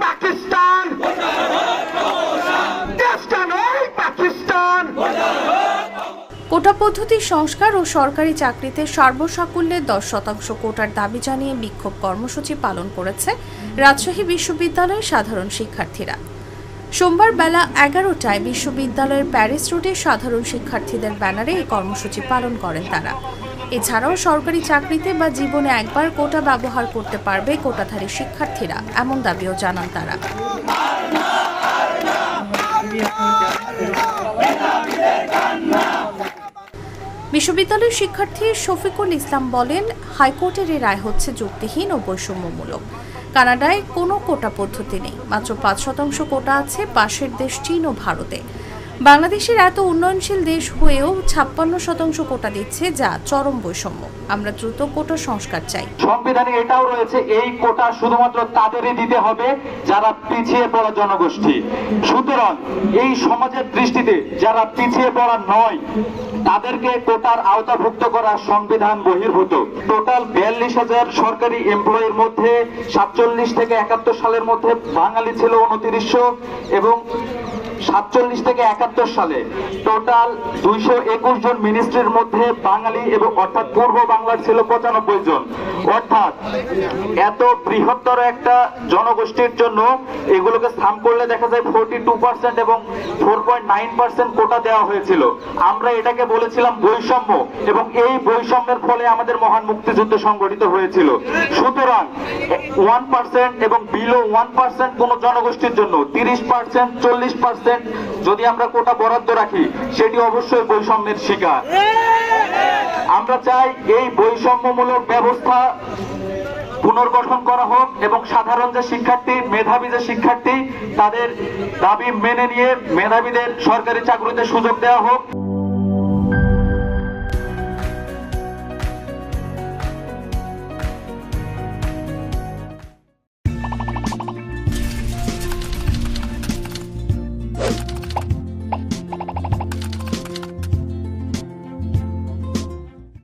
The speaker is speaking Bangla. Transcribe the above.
পাকিস্তান, দেশটা নয় পাকিস্তান। কোটা পদ্ধতির সংস্কার ও সরকারি চাকরিতে সর্বসাকুল্যে 10% কোটার দাবি জানিয়ে বিক্ষোভ কর্মসূচি পালন করেছে রাজশাহী বিশ্ববিদ্যালয়ের সাধারণ শিক্ষার্থীরা। সোমবার বেলা 11টায় বিশ্ববিদ্যালয়ের প্যারিস রোডে সাধারণ শিক্ষার্থীদের ব্যানারে এই কর্মসূচি পালন করেন তারা। এছাড়াও সরকারি চাকরিতে বা জীবনে একবার কোটা ব্যবহার করতে পারবে কোটাধারী শিক্ষার্থীরা, এমন দাবিও জানান তারা। বিশ্ববিদ্যালয়ের শিক্ষার্থী শফিকুল ইসলাম বলেন, হাইকোর্টের এই রায় হচ্ছে যুক্তিহীন ও বৈষম্যমূলক। কানাডায় কোনো কোটা পদ্ধতি নেই, মাত্র 5% কোটা আছে পাশের দেশ চীন ও ভারতে। বাংলাদেশের এত উন্নয়নশীল দেশ হয়েও 56% কোটা দিচ্ছে, যা চরম বৈষম্য। আমরা দ্রুত কোটা সংস্কার চাই। সংবিধানে এটাও রয়েছে, এই কোটা শুধুমাত্র তাদেরই দিতে হবে যারা পিছিয়ে পড়া জনগোষ্ঠী। সুতরাং এই সমাজের দৃষ্টিতে যারা পিছিয়ে পড়া নয় তাদেরকে কোটার আওতাভুক্ত করা সংবিধান বহির্ভূত। টোটাল 42,000 সরকারি এমপ্লয়ির মধ্যে 47 থেকে 71 সালের মধ্যে বাঙালি ছিল 2900 এবং 47 থেকে 71 সালে টোটাল 221 জন মিনিস্ট্রির মধ্যে বাঙালি এবং অর্থাৎ পূর্ব বাংলার ছিল 95 জন। অর্থাৎ এত বৃহত্তর একটা জনগোষ্ঠীর জন্য এগুলোকে সাম করলে দেখা যায় 42% এবং 4.9% কোটা দেওয়া হয়েছিল। আমরা এটাকে বলেছিলাম বৈষম্য, এবং এই বৈষম্যের ফলে আমাদের মহান মুক্তিযুদ্ধ সংগঠিত হয়েছিল। সুতরাং 1% এবং বিলো 1% কোন জনগোষ্ঠীর জন্য 30%, 40% যদি আমরা কোটা বরাদ্দ রাখি সেটি অবশ্যই বৈষম্যের শিকার। আমরা চাই এই বৈষম্যমূলক ব্যবস্থা পুনর্গঠন করা হোক এবং সাধারণ যে শিক্ষার্থী, মেধাবী যে শিক্ষার্থী, তাদের দাবি মেনে নিয়ে মেধাবীদের সরকারি চাকরিতে সুযোগ দেওয়া হোক।